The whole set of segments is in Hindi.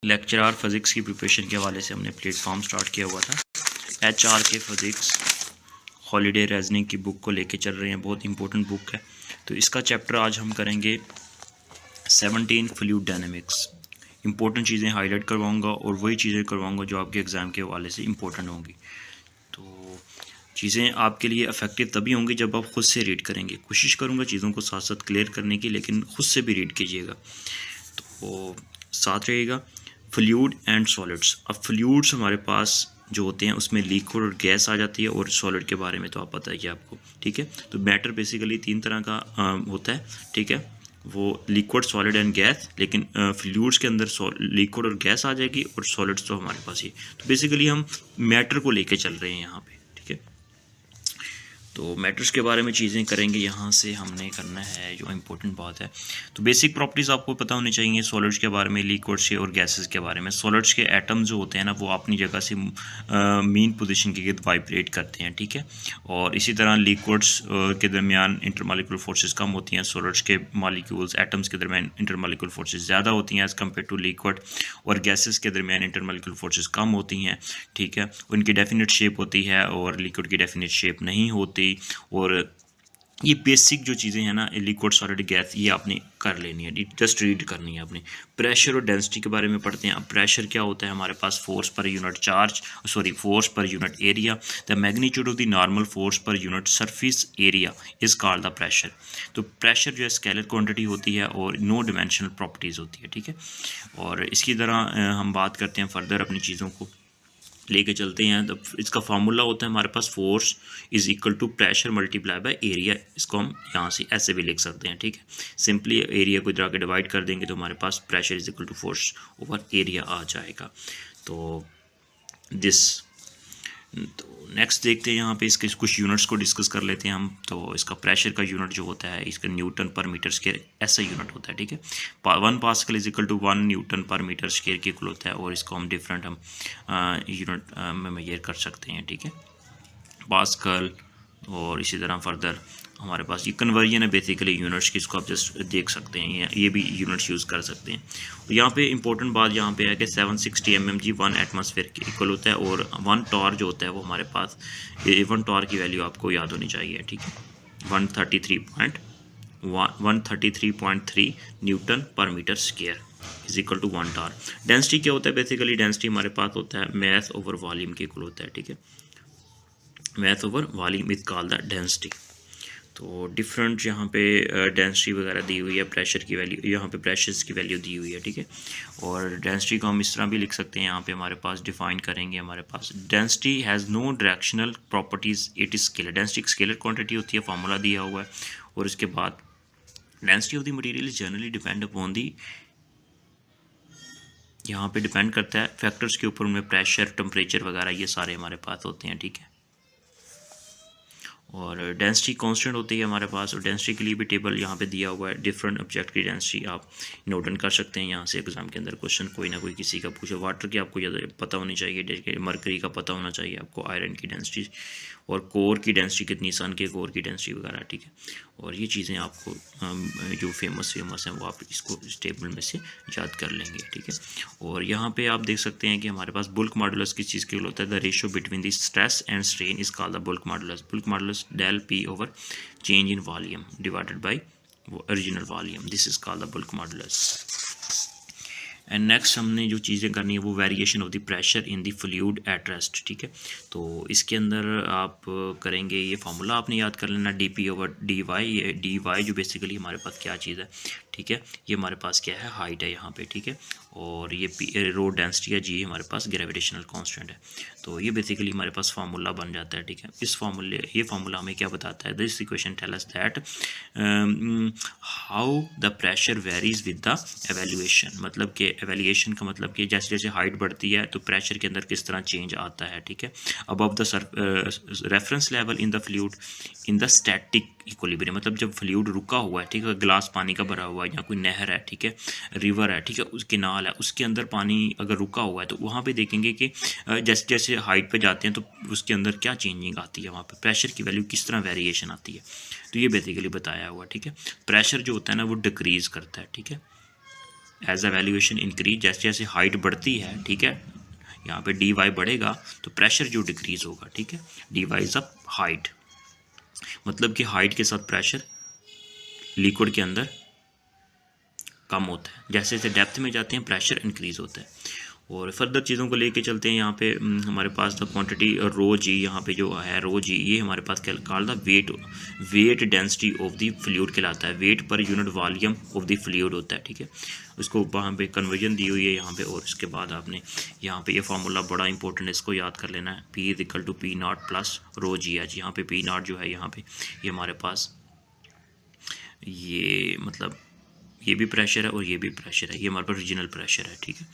लेक्चरार फिज़िक्स की प्रिपरेशन के हवाले से हमने प्लेटफॉर्म स्टार्ट किया हुआ था। HRK फिज़िक्स हॉलीडे रेजनिंग की बुक को लेके चल रहे हैं, बहुत इंपॉर्टेंट बुक है। तो इसका चैप्टर आज हम करेंगे 17 फ्लूइड डायनेमिक्स। इंपॉर्टेंट चीज़ें हाईलाइट करवाऊंगा और वही चीज़ें करवाऊंगा जो आपके एग्ज़ाम के हवाले से इंपॉर्टेंट होंगी। तो चीज़ें आपके लिए इफेक्टिव तभी होंगी जब आप ख़ुद से रीड करेंगे। कोशिश करूँगा चीज़ों को साथ साथ क्लियर करने की, लेकिन ख़ुद से भी रीड कीजिएगा तो साथ रहेगा। Fluid and solids. अब फ्लूइड्स हमारे पास जो होते हैं उसमें लिक्विड और गैस आ जाती है, और सॉलिड के बारे में तो आप पता ही है आपको, ठीक है। तो मैटर बेसिकली 3 तरह का होता है, ठीक है, वो लिक्विड, सॉलिड एंड गैस। लेकिन फ्लूइड्स के अंदर लिक्विड और गैस आ जाएगी, और सॉलिड्स तो हमारे पास ही। तो बेसिकली हम मैटर को लेके चल रहे हैं यहाँ पे, ठीक है। तो मैटर्स के बारे में चीज़ें करेंगे, यहाँ से हमने करना है जो इम्पोर्टेंट बात है। तो बेसिक प्रॉपर्टीज़ आपको पता होनी चाहिए सॉलिड्स के बारे में, लिक्विड्स के और गैसेस के बारे में। सॉलिड्स के एटम जो होते हैं ना, वो अपनी जगह से मीन पोजीशन के गिर्द वाइब्रेट करते हैं, ठीक है। और इसी तरह लिक्विड्स के दरमियान इंटरमॉलिक्यूलर फोर्सेस कम होती हैं, सॉलिड्स के मॉलिक्यूल्स एटम्स के दरमियान इंटरमॉलिक्यूलर फोर्सेस ज़्यादा होती हैं एज़ कम्पेयर टू लिक्विड। और गैसेस के दरमियान इंटरमॉलिक्यूलर फोर्सेस कम होती हैं, ठीक है। उनकी डेफिनेट शेप होती है और लिक्विड की डेफिनेट शेप नहीं होती। और ये बेसिक जो चीज़ें हैं ना, लिक्विड, सॉलिड, गैस, ये आपने कर लेनी है, जस्ट रीड करनी है आपने। प्रेशर और डेंसिटी के बारे में पढ़ते हैं। अब प्रेशर क्या होता है हमारे पास? Force per unit charge, force per unit area. The magnitude of the normal force per unit surface area is called the pressure. तो प्रेशर जो है स्केलर क्वांटिटी होती है और नो डिमेंशनल प्रॉपर्टीज़ होती है, ठीक है। और इसकी तरह हम बात करते हैं फर्दर, अपनी चीज़ों को लेके चलते हैं। तो इसका फार्मूला होता है हमारे पास, force is equal to pressure multiply by area. इसको हम यहाँ से ऐसे भी लिख सकते हैं, ठीक है। सिंपली एरिया को इधर आके डिवाइड कर देंगे तो हमारे पास pressure is equal to force over area आ जाएगा। तो नेक्स्ट देखते हैं यहाँ पे इसके कुछ यूनिट्स को डिस्कस कर लेते हैं हम। तो इसका प्रेशर का यूनिट जो होता है, इसका न्यूटन पर मीटर स्क्वायर ऐसा यूनिट होता है, ठीक है। 1 pascal is equal to 1 newton per metre square के इक्वल होता है। और इसको हम डिफरेंट यूनिट में मेजर कर सकते हैं, ठीक है, पास्कल। और इसी तरह फर्दर हमारे पास ये कन्वर्जन है बेसिकली यूनिट्स की, इसको आप जस्ट देख सकते हैं, ये भी यूनिट्स यूज़ कर सकते हैं। तो यहाँ पे इंपॉर्टेंट बात यहाँ पे है कि 760 mmg 1 एटमॉस्फेयर के इक्वल होता है। और 1 टॉर जो होता है वो हमारे पास, 1 टॉर की वैल्यू आपको याद होनी चाहिए, ठीक है, 133.3 newton per metre square is equal to 1 torr. Density क्या होता है? बेसिकली डेंसिटी हमारे पास होता है मास ओवर वॉल्यूम के इक्वल होता है, ठीक है। Mass over volume is called the density. तो डिफरेंट यहाँ पे डेंसिटी वगैरह दी हुई है, प्रेशर की वैल्यू, यहाँ पे प्रेशर्स की वैल्यू दी हुई है, ठीक है। और डेंसिटी को हम इस तरह भी लिख सकते हैं, यहाँ पे हमारे पास डिफाइन करेंगे, हमारे पास density has no directional properties, it is scalar. Density scalar quantity होती है, फार्मूला दिया हुआ है। और इसके बाद density of the material is generally depend upon the, यहाँ पे डिपेंड करता है फैक्टर्स के ऊपर, उनमें प्रेशर, टेम्परेचर वगैरह ये सारे हमारे पास होते हैं, ठीक है। और डेंसिटी कांस्टेंट होती है हमारे पास, और डेंसिटी के लिए भी टेबल यहाँ पे दिया हुआ है। डिफरेंट ऑब्जेक्ट की डेंसिटी आप नोट डाउन कर सकते हैं। यहाँ से एग्जाम के अंदर क्वेश्चन कोई ना कोई किसी का पूछे। वाटर की आपको ज़्यादा पता होनी चाहिए, मरकरी का पता होना चाहिए आपको, आयरन की डेंसिटी, और कोर की डेंसिटी कितनी, सन के कोर की डेंसिटी वगैरह, ठीक है। और ये चीज़ें आपको जो फेमस हैं वो आप इसको इस टेबल में से याद कर लेंगे, ठीक है। और यहाँ पे आप देख सकते हैं कि हमारे पास बुल्क मॉडुलस किस चीज़ के लिए होता है? The ratio between the stress and strain is called the bulk modulus. Bulk modulus del p over change in volume divided by original volume, this is called the bulk modulus. And next हमने जो चीज़ें करनी है वो variation of the pressure in the fluid at rest, ठीक है। तो इसके अंदर आप करेंगे, ये फार्मूला आपने याद कर लेना, d p over d y. ये डी वाई जो बेसिकली हमारे पास क्या चीज़ है, ठीक है, ये हमारे पास क्या है? हाइट है यहाँ पे, ठीक है। और ये पी रो डेंसिटी है, जी हमारे पास ग्रेविटेशनल कांस्टेंट है। तो ये बेसिकली हमारे पास फार्मूला बन जाता है, ठीक है। ये फार्मूला हमें क्या बताता है? This equation tell us that how the pressure varies with the elevation. मतलब कि एवेल्यूएशन का मतलब कि जैसे जैसे हाइट बढ़ती है तो प्रेशर के अंदर किस तरह चेंज आता है, ठीक है। Above the reference level in the fluid in the static equilibrium. मतलब जब फ्लूइड रुका हुआ है, ठीक है, गिलास पानी का भरा हुआ है या कोई नहर है, ठीक है, रिवर है, ठीक है, उसके नाल है, उसके अंदर पानी अगर रुका हुआ है तो वहाँ पे देखेंगे कि जैसे जैसे हाइट पे जाते हैं तो उसके अंदर क्या चेंजिंग आती है, वहाँ पे प्रेशर की वैल्यू किस तरह वेरिएशन आती है। तो ये बेसिकली बताया हुआ, ठीक है। प्रेशर जो होता है ना वो डिक्रीज़ करता है, ठीक है। एज अ वैल्यूएशन इंक्रीज, जैसे जैसे हाइट बढ़ती है, ठीक है, यहाँ पे डी वाई बढ़ेगा तो प्रेशर जो डिक्रीज होगा, ठीक है, d y is a height, मतलब कि हाइट के साथ प्रेशर लिक्विड के अंदर कम होता है, जैसे जैसे डेप्थ में जाते हैं प्रेशर इंक्रीज होता है। और फर्दर चीज़ों को लेके चलते हैं। यहाँ पे हमारे पास द क्वांटिटी रो जी, यहाँ पे जो है रो जी, ये हमारे पास क्या called the weight density of the fluid कहलाता है, weight per unit volume of the fluid होता है, ठीक है। उसको वहाँ पे कन्वर्जन दी हुई है यहाँ पे, और इसके बाद आपने यहाँ पे ये फार्मूला बड़ा इंपॉर्टेंट है, इसको याद कर लेना है, p is equal to p naught plus rho g h. यहाँ पे पी नॉट जो है यहाँ पे ये हमारे पास ये मतलब ये भी प्रेशर है और ये भी प्रेशर है, ये हमारे पास रीजनल प्रेशर है, ठीक है।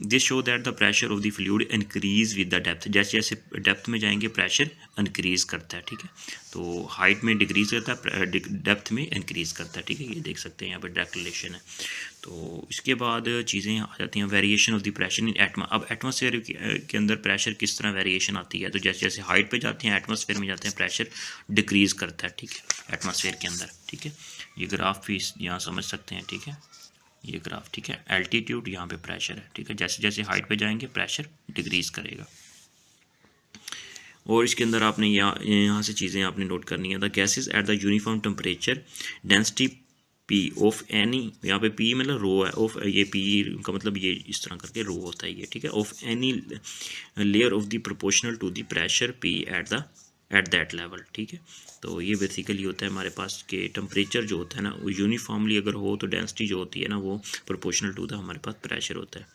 This show that the pressure of the fluid increase with the depth, जैसे जैसे डेप्थ में जाएंगे प्रेशर इंक्रीज करता है, ठीक है। तो हाइट में डिक्रीज करता है, डेप्थ में इंक्रीज करता है, ठीक है, ये देख सकते हैं यहाँ पर डायरेक्ट रिलेशन है। तो इसके बाद चीज़ें आ जाती हैं वेरिएशन ऑफ द प्रेशर इन अब एटमॉस्फेयर के अंदर प्रेशर किस तरह वेरिएशन आती है, तो जैसे जैसे हाइट पे जाते हैं एटमॉस्फेयर में जाते हैं प्रेशर डिक्रीज करता है, ठीक है, एटमॉस्फेयर के अंदर, ठीक है। ये ग्राफ भी यहाँ समझ सकते हैं, ठीक है, ये ग्राफ, ठीक है, एल्टीट्यूड यहाँ पे प्रेशर है, ठीक है, जैसे जैसे हाइट पे जाएंगे प्रेशर डिक्रीज करेगा। और इसके अंदर आपने यहाँ से चीज़ें आपने नोट करनी है, the gases at the uniform temperature density P of any, यहाँ पे पी मतलब रो है, ऑफ ये पी का मतलब ये इस तरह करके रो होता है ये, ठीक है, of any layer of the proportional to the pressure p at that level, ठीक है। तो ये बेसिकली होता है हमारे पास के टेम्परेचर जो होता है ना वो यूनिफॉर्मली अगर हो तो डेंसिटी जो होती है ना वो प्रोपोर्शनल टू द हमारे पास प्रेशर होता है।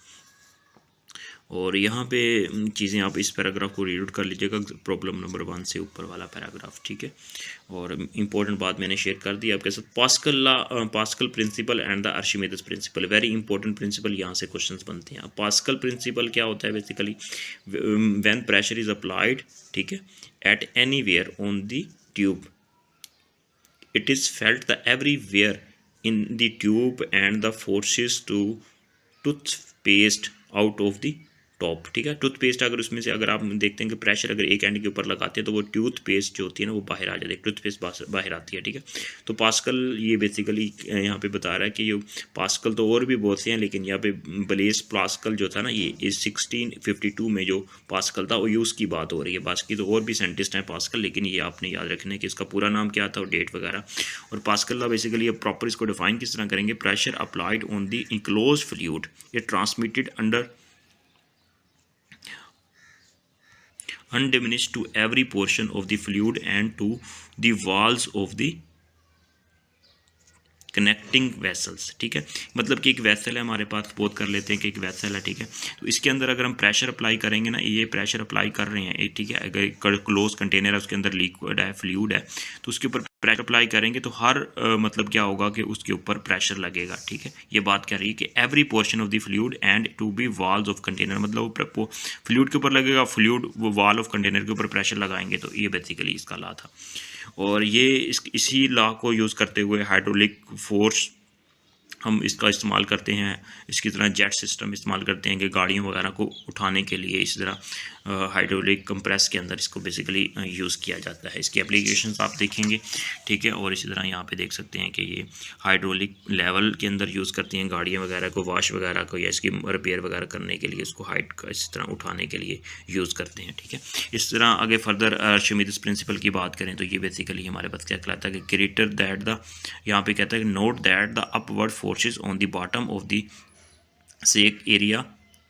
और यहाँ पे चीज़ें आप इस पैराग्राफ को रीड कर लीजिएगा, प्रॉब्लम नंबर 1 से ऊपर वाला पैराग्राफ, ठीक है। और इम्पोर्टेंट बात मैंने शेयर कर दी आपके साथ, Pascal principle and the Archimedes principle, very important principle, यहाँ से क्वेश्चंस बनते हैं। पास्कल प्रिंसिपल क्या होता है basically, when pressure is applied, ठीक है, at anywhere on the tube it is felt the everywhere in the tube and the forces to toothpaste out of the top, ठीक है। टूथपेस्ट अगर उसमें से अगर आप देखते हैं कि प्रेशर अगर एक एंड के ऊपर लगाते हैं तो वो टूथपेस्ट जो होती है ना वो बाहर आ जाती है, टूथपेस्ट बाहर आती है, ठीक है। तो पास्कल ये बेसिकली यहाँ पे बता रहा है कि ये पास्कल तो और भी बहुत से हैं, लेकिन यहाँ पे ब्लेस पास्कल जो था ना ये 1652 में जो पास्कल था वो यूज़ की बात हो रही है, बाकी तो और भी साइंटिस्ट हैं पास्कल, लेकिन ये आपने याद रखना है कि इसका पूरा नाम क्या था और डेट वगैरह। और पास्कल का बेसिकली अब प्रॉपर इसको डिफाइन किस तरह करेंगे, pressure applied on the enclose fluid, ये transmitted under undiminished to every portion of the fluid and to the walls of the connecting vessels, ठीक है। मतलब कि एक वेसल है हमारे पास, बोध कर लेते हैं कि एक वेसल है, ठीक है। तो इसके अंदर अगर हम प्रेशर अप्लाई करेंगे ना, ये प्रेशर अप्लाई कर रहे हैं, ठीक है, अगर क्लोज कंटेनर है उसके अंदर लिक्विड है फ्लूइड है तो उसके ऊपर प्रेशर अप्लाई करेंगे तो हर मतलब क्या होगा कि उसके ऊपर प्रेशर लगेगा, ठीक है। ये बात कह रही है कि every portion of the fluid and to be walls of container, मतलब वो फ्लूइड के ऊपर लगेगा, फ्लूइड वो वॉल ऑफ कंटेनर के ऊपर प्रेशर लगाएंगे, तो ये बेसिकली इसका लॉ था। और ये इसी लॉ को यूज़ करते हुए हाइड्रोलिक फोर्स हम इसका इस्तेमाल करते हैं, इसकी तरह जेट सिस्टम इस्तेमाल करते हैं कि गाड़ियों वगैरह को उठाने के लिए, इसी तरह हाइड्रोलिक कंप्रेस के अंदर इसको बेसिकली यूज़ किया जाता है। इसकी एप्लीकेशंस आप देखेंगे, ठीक है। और इसी तरह यहाँ पे देख सकते हैं कि ये हाइड्रोलिक लेवल के अंदर यूज़ करती हैं गाड़ियाँ वगैरह को, वॉश वगैरह को, या इसकी रिपेयर वगैरह करने के लिए, इसको हाइट का इस तरह उठाने के लिए यूज़ करते हैं, ठीक है। इस तरह आगे फर्दर आर्शिमिदस प्रिंसिपल की बात करें तो ये बेसिकली हमारे पास क्या कहलाता है कि ग्रेटर दैट द, यहाँ पे कहता है कि note that the upward forces on the bottom of the sack area,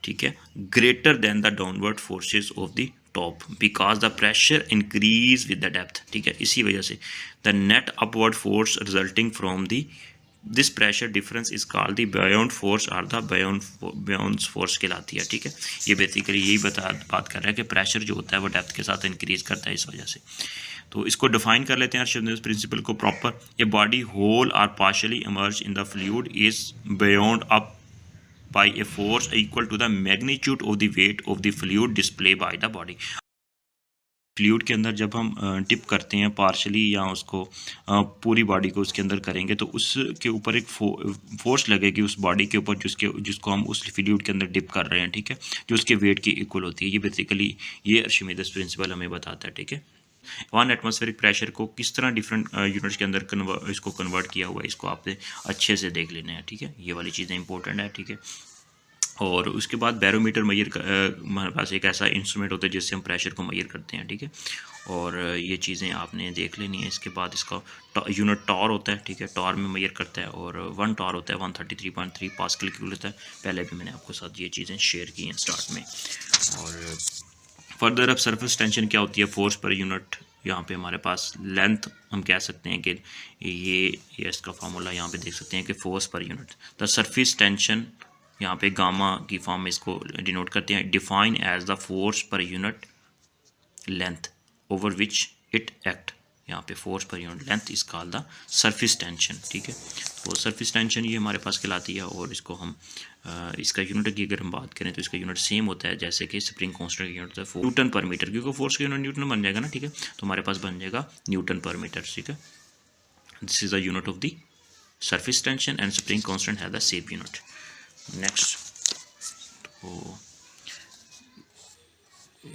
ठीक है, greater than the downward forces of the top because the pressure increase with the depth, ठीक है। इसी वजह से the net upward force resulting from the this pressure difference is called the buoyant force और द बायोंड फोर्स कहलाती है, ठीक है। ये बेसिकली यही बात कर रहा है कि प्रेशर जो होता है वो डेप्थ के साथ इंक्रीज करता है इस वजह से। तो इसको डिफाइन कर लेते हैं आर्शिमिदस प्रिंसिपल को प्रॉपर, ए बॉडी होल और partially immerse in the fluid is buoyant up by a force equal to the magnitude of the weight of the fluid displayed by the body। Fluid के अंदर जब हम डिप करते हैं पार्शली या उसको पूरी बॉडी को उसके अंदर करेंगे तो उसके ऊपर एक फोर्स लगेगी उस बॉडी के ऊपर जिसको हम उस फ्लूइड के अंदर डिप कर रहे हैं, ठीक है, जो उसके वेट की इक्वल होती है। ये बेसिकली ये आर्शिमिदस प्रिंसिपल हमें बताता है, ठीक है। वन एटमॉस्फेरिक प्रेशर को किस तरह डिफरेंट यूनिट्स के अंदर इसको कन्वर्ट किया हुआ है, इसको आपने अच्छे से देख लेना है, ठीक है। ये वाली चीज़ें इंपॉर्टेंट है, ठीक है। और उसके बाद बैरोमीटर हमारे पास एक ऐसा इंस्ट्रूमेंट होता है जिससे हम प्रेशर को मेजर करते हैं, ठीक है। और ये चीज़ें आपने देख लेनी है। इसके बाद इसका यूनिट टॉर होता है, ठीक है, टॉर में मेजर करता है। और 1 टॉर होता है 133.3 पास्कल की होता है। पहले भी मैंने आपके साथ ये चीज़ें शेयर की हैं स्टार्ट में। और फर्दर अब सरफेस टेंशन क्या होती है, फोर्स पर यूनिट। यहाँ पे हमारे पास लेंथ हम कह सकते हैं कि ये इसका फार्मूला यहाँ पे देख सकते हैं कि force per unit. The surface tension यहाँ पे गामा की फॉर्म में इसको डिनोट करते हैं। Define as the force per unit length over which it act. यहाँ पे force per unit length is called the surface tension, ठीक है। तो सरफेस टेंशन ये हमारे पास कहलाती है। और इसको हम इसका यूनिट की अगर हम बात करें तो इसका यूनिट सेम होता है जैसे कि स्प्रिंग कांस्टेंट का यूनिट होता है न्यूटन पर मीटर, क्योंकि फोर्स का यूनिट न्यूटन बन जाएगा ना, ठीक है। तो हमारे पास बन जाएगा न्यूटन पर मीटर, ठीक है। This is the unit of the surface tension and spring constant है द सेम यूनिट। नेक्स्ट, तो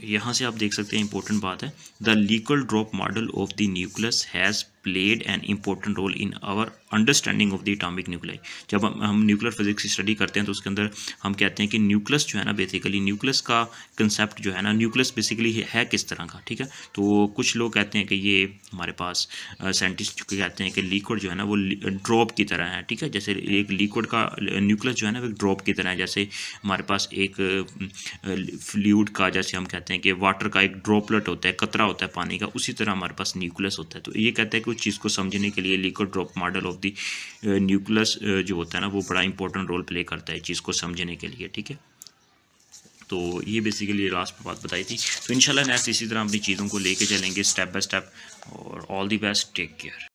यहाँ से आप देख सकते हैं इंपॉर्टेंट बात है, the liquid drop model of the nucleus has played an important role in our understanding of the atomic nuclei. जब हम न्यूक्लियर फिजिक्स की स्टडी करते हैं तो उसके अंदर हम कहते हैं कि न्यूक्लियस जो है ना, बेसिकली न्यूक्लियस का कंसेप्ट जो है ना, न्यूक्लियस बेसिकली है किस तरह का, ठीक है। तो कुछ लोग कहते हैं कि ये हमारे पास साइंटिस्ट कहते हैं कि लिक्विड जो है ना वो ड्रॉप की तरह है, ठीक है। जैसे एक लिक्विड का न्यूक्लियस जो है ना वो एक ड्रॉप की तरह है। जैसे हमारे पास एक फ्लूइड का, जैसे हम कहते हैं कि वाटर का एक ड्रॉपलेट होता है, कतरा होता है पानी का, उसी तरह हमारे पास न्यूक्लियस होता है। तो ये कहते हैं कि उस चीज़ को समझने के लिए liquid drop model of the nucleus जो होता है ना वो बड़ा इंपॉर्टेंट रोल प्ले करता है चीज़ को समझने के लिए, ठीक है। तो ये बेसिकली लास्ट बात बताई थी। तो इंशाल्लाह नेक्स्ट इसी तरह अपनी चीज़ों को लेके चलेंगे स्टेप बाय स्टेप। और all the best, take care.